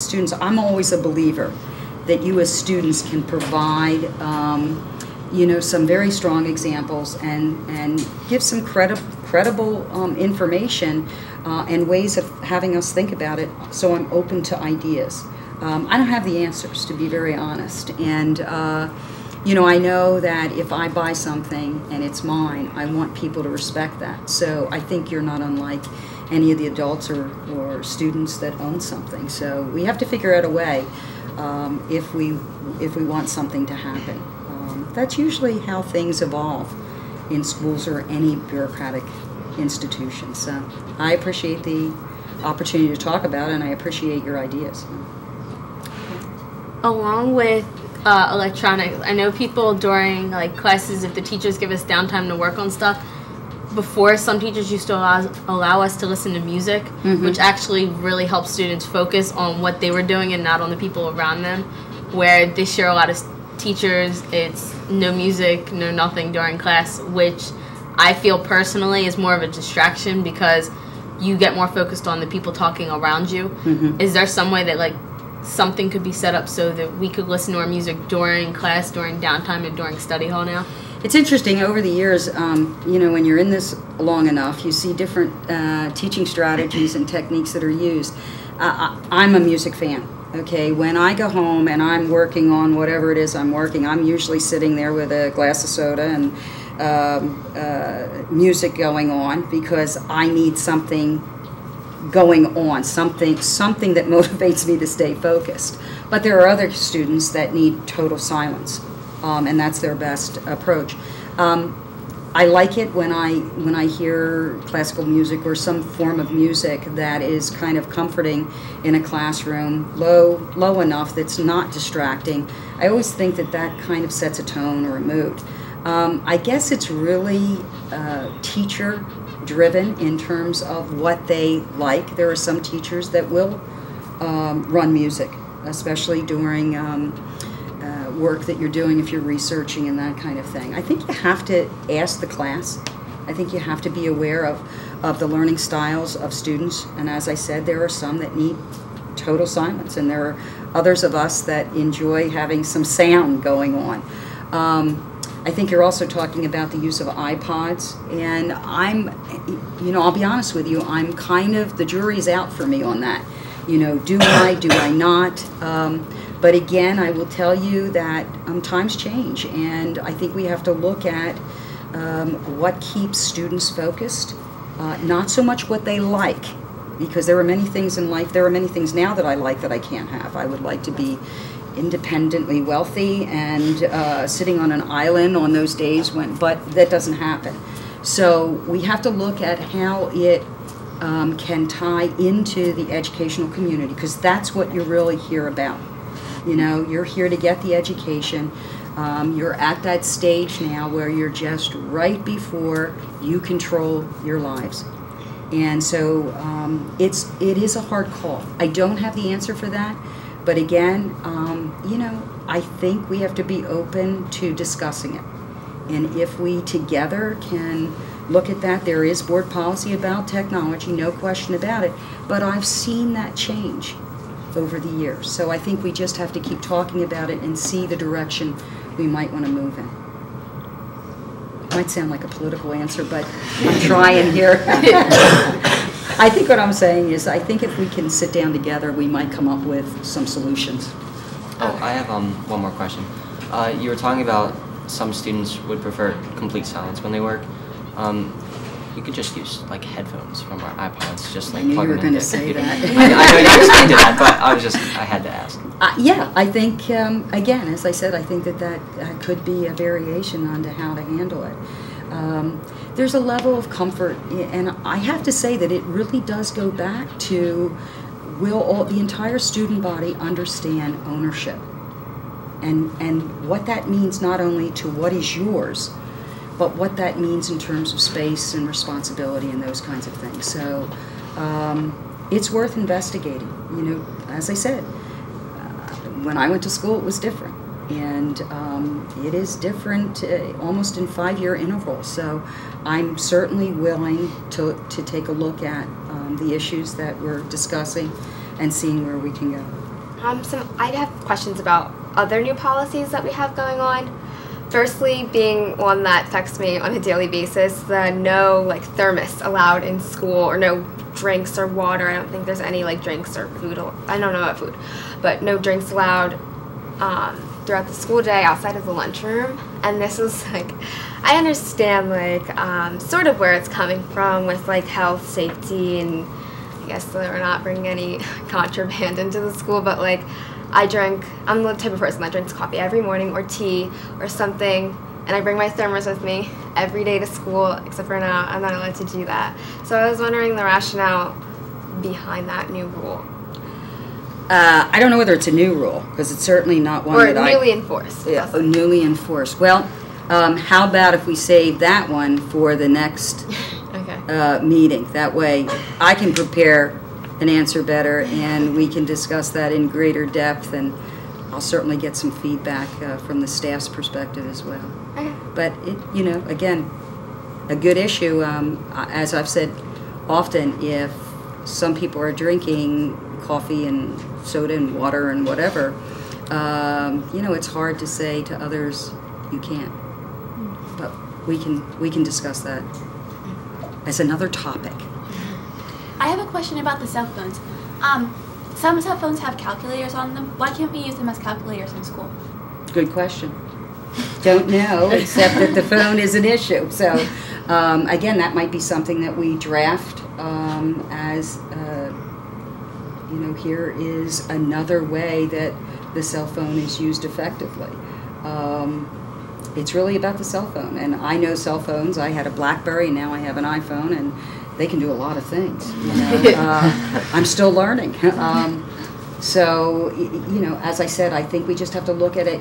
students, I'm always a believer that you as students can provide you know, some very strong examples and give some credible information and ways of having us think about it, so I'm open to ideas. I don't have the answers, to be very honest, and you know, I know that if I buy something and it's mine, I want people to respect that. So I think you're not unlike any of the adults or students that own something. So we have to figure out a way if we want something to happen. That's usually how things evolve in schools or any bureaucratic institution. So I appreciate the opportunity to talk about it, and I appreciate your ideas. Along with electronics, I know people during like classes, if the teachers give us downtime to work on stuff, before some teachers used to allow us to listen to music, which actually really helps students focus on what they were doing and not on the people around them. Where this year a lot of teachers, it's no music, no nothing during class, which I feel personally is more of a distraction because you get more focused on the people talking around you. Is there some way that like something could be set up so that we could listen to our music during class, during downtime, and during study hall now? It's interesting, over the years, you know, when you're in this long enough, you see different teaching strategies and techniques that are used. I'm a music fan, okay? When I go home and I'm working on whatever it is I'm working, I'm usually sitting there with a glass of soda and music going on, because I need something going on, something that motivates me to stay focused. But there are other students that need total silence. And that's their best approach. I like it when I hear classical music or some form of music that is kind of comforting in a classroom, low enough that's not distracting. I always think that kind of sets a tone or a mood. I guess it's really teacher driven in terms of what they like. There are some teachers that will run music, especially during work that you're doing, if you're researching and that kind of thing. I think you have to ask the class. I think you have to be aware of the learning styles of students. And as I said, there are some that need total silence, and there are others of us that enjoy having some sound going on. I think you're also talking about the use of iPods, and you know, I'll be honest with you, I'm kind of, the jury's out for me on that. You know, do I not? But again, I will tell you that times change, and I think we have to look at what keeps students focused, not so much what they like, because there are many things in life, there are many things now that I like that I can't have. I would like to be independently wealthy and sitting on an island on those days but that doesn't happen. So we have to look at how it can tie into the educational community, because that's what you're really here about. You know, you're here to get the education. You're at that stage now where you're just right before you control your lives. And so it is a hard call. I don't have the answer for that. But again, you know, I think we have to be open to discussing it. And if we together can look at that, there is board policy about technology, no question about it. But I've seen that change over the years. So I think we just have to keep talking about it and see the direction we might want to move in. It might sound like a political answer, but I'm trying here. I think what I'm saying is, I think if we can sit down together, we might come up with some solutions. Oh, I have one more question. You were talking about some students would prefer complete silence when they work. We could just use like headphones from our iPods, just like plug them in. I knew you were going to say that. I know you explained that, but I had to ask. Yeah, I think again, as I said, I think that could be a variation onto how to handle it. There's a level of comfort, and I have to say that it really does go back to, will the entire student body understand ownership, and what that means not only to what is yours, but what that means in terms of space and responsibility and those kinds of things. So it's worth investigating. You know, as I said, when I went to school, it was different. And it is different almost in 5-year intervals. So I'm certainly willing to take a look at the issues that we're discussing and seeing where we can go. I have questions about other new policies that we have going on. Firstly, being one that affects me on a daily basis, the no thermos allowed in school, or no drinks or water. I don't think there's any drinks or food. I don't know about food, but no drinks allowed throughout the school day outside of the lunchroom. And this is I understand sort of where it's coming from with health, safety, and I guess they're not bringing any contraband into the school, but I'm the type of person that drinks coffee every morning or tea or something, and I bring my thermos with me every day to school, except for now I'm not allowed to do that. So I was wondering the rationale behind that new rule. I don't know whether it's a new rule, because it's certainly not one or that newly enforced. Yeah, newly enforced. Well, how about if we save that one for the next Okay. meeting? That way I can prepare an answer better, and we can discuss that in greater depth, and I'll certainly get some feedback from the staff's perspective as well. Okay. But, again, a good issue. As I've said often, if some people are drinking coffee and soda and water and whatever, it's hard to say to others, you can't. But we can discuss that as another topic. I have a question about the cell phones. Some cell phones have calculators on them. Why can't we use them as calculators in school? Good question. Don't know, except that the phone is an issue. So, again, that might be something that we draft as, here is another way that the cell phone is used effectively. It's really about the cell phone. And I know cell phones. I had a BlackBerry, now I have an iPhone, and they can do a lot of things. I'm still learning. So, as I said, I think we just have to look at it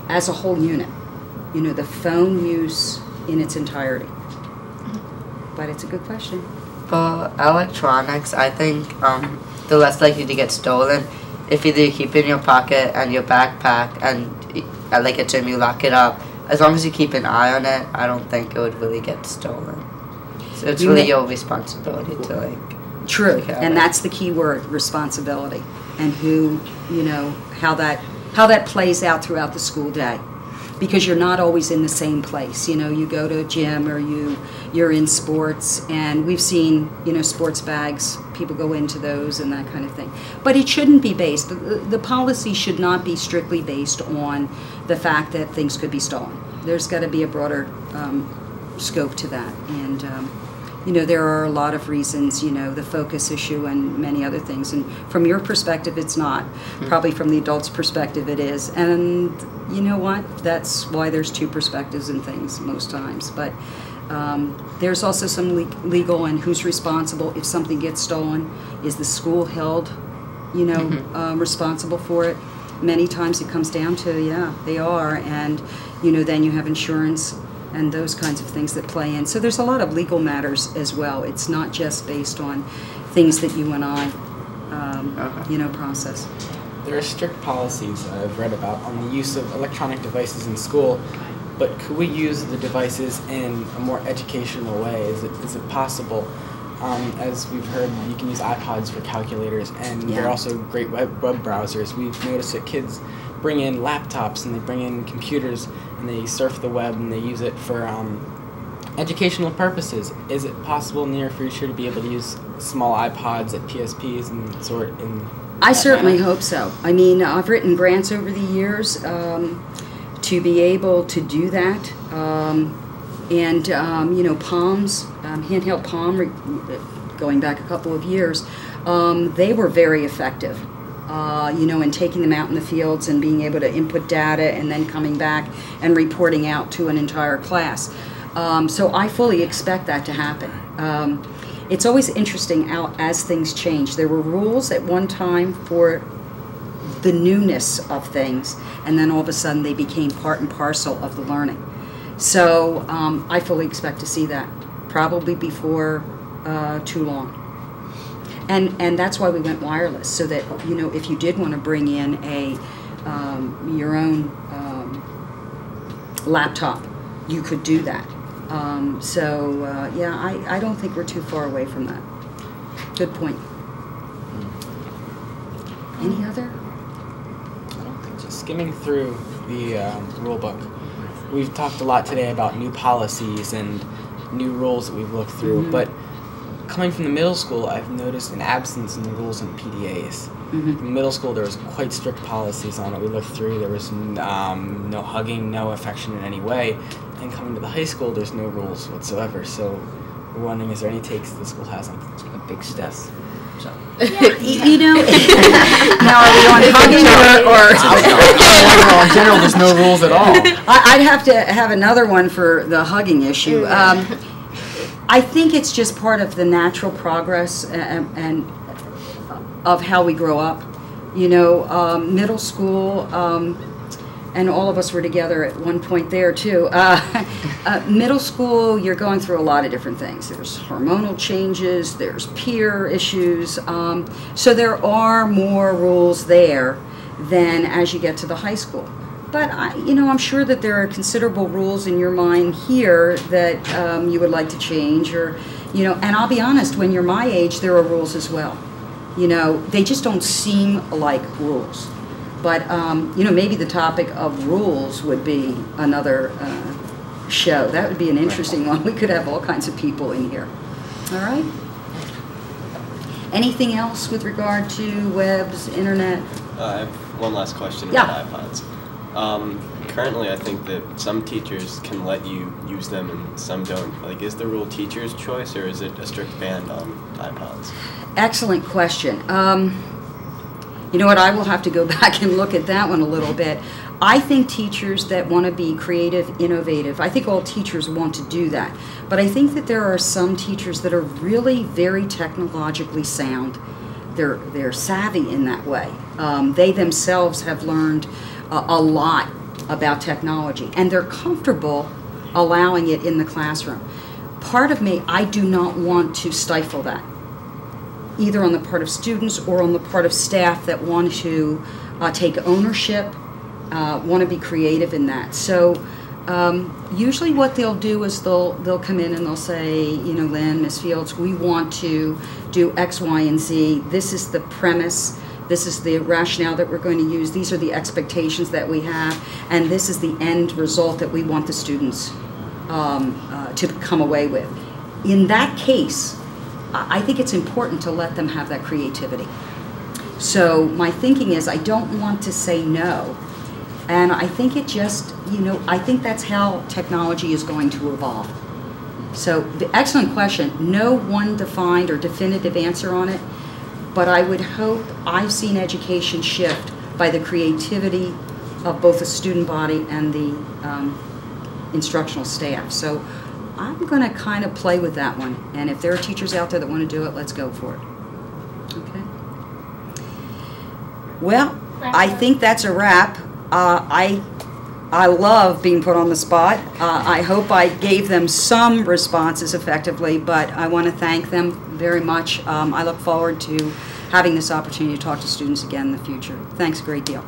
as a whole unit. The phone use in its entirety. But it's a good question. For electronics, I think the less likely to get stolen if either you keep it in your pocket and your backpack, and at a gym you lock it up. As long as you keep an eye on it, I don't think it would really get stolen. So it's really your responsibility to True, and that's the key word, responsibility, and how that plays out throughout the school day, because you're not always in the same place. You go to a gym, or you're in sports, and we've seen sports bags, people go into those and that kind of thing. But it shouldn't be based. The policy should not be strictly based on the fact that things could be stolen. There's got to be a broader scope to that, and there are a lot of reasons, the focus issue and many other things. And from your perspective, it's not. Probably from the adult's perspective, it is. And you know what? That's why there's two perspectives in things most times. But there's also some legal and who's responsible if something gets stolen. Is the school held, responsible for it? Many times it comes down to, they are. And, then you have insurance and those kinds of things that play in. So there's a lot of legal matters as well. It's not just based on things that you and I, process. There are strict policies I've read about on the use of electronic devices in school, but could we use the devices in a more educational way? Is it possible? As we've heard, you can use iPods for calculators, and they're also great web browsers. We've noticed that kids bring in laptops and they bring in computers and they surf the web and they use it for educational purposes. Is it possible in the near future to be able to use small iPods at PSPs and sort in? I certainly hope so. I mean, I've written grants over the years to be able to do that. Palms, handheld Palm, going back a couple of years, they were very effective. In taking them out in the fields and being able to input data and then coming back and reporting out to an entire class. So I fully expect that to happen. It's always interesting as things change. There were rules at one time for the newness of things, and then all of a sudden they became part and parcel of the learning. So I fully expect to see that, probably before too long. And that's why we went wireless, so that, if you did want to bring in your own laptop, you could do that. I don't think we're too far away from that. Good point. Any other? I don't think just skimming through the rule book. We've talked a lot today about new policies and new rules that we've looked through, but coming from the middle school, I've noticed an absence in the rules and PDAs. In middle school, there was quite strict policies on it. We looked through, there was no hugging, no affection in any way. And coming to the high school, there's no rules whatsoever. So we're wondering, is there any takes the school has on A big step. So. You know, now are we on hugging or in general, there's no rules at all. I'd have to have another one for the hugging issue. I think it's just part of the natural progress and of how we grow up. You know, middle school, and all of us were together at one point there too. Middle school, you're going through a lot of different things. There's hormonal changes, there's peer issues. So there are more rules there than as you get to the high school. But I'm sure that there are considerable rules in your mind here that you would like to change, or, and I'll be honest, when you're my age, there are rules as well. They just don't seem like rules. But, maybe the topic of rules would be another show. That would be an interesting one. We could have all kinds of people in here. All right? Anything else with regard to webs, internet? I have one last question Yeah. about iPods. Currently, I think that some teachers can let you use them and some don't. Like, is the rule teacher's choice, or is it a strict ban on iPods? Excellent question. You know what, I will have to go back and look at that one a little bit. I think teachers that want to be creative, innovative, I think all teachers want to do that. But I think that there are some teachers that are really very technologically sound. They're savvy in that way. They themselves have learned a lot about technology, and they're comfortable allowing it in the classroom. Part of me, I do not want to stifle that, either on the part of students or on the part of staff that want to take ownership, want to be creative in that. So usually what they'll do is they'll come in and they'll say, Lynn, Ms. Fields, we want to do X, Y, and Z. This is the premise. This is the rationale that we're going to use. These are the expectations that we have. And this is the end result that we want the students to come away with. In that case, I think it's important to let them have that creativity. So my thinking is I don't want to say no. And I think it just, I think that's how technology is going to evolve. So the excellent question. No one defined or definitive answer on it, but I would hope I've seen education shift by the creativity of both the student body and the instructional staff. So I'm going to kind of play with that one. And if there are teachers out there that want to do it, let's go for it. Okay. Well, I think that's a wrap. I love being put on the spot. I hope I gave them some responses effectively, but I want to thank them very much. I look forward to having this opportunity to talk to students again in the future. Thanks a great deal.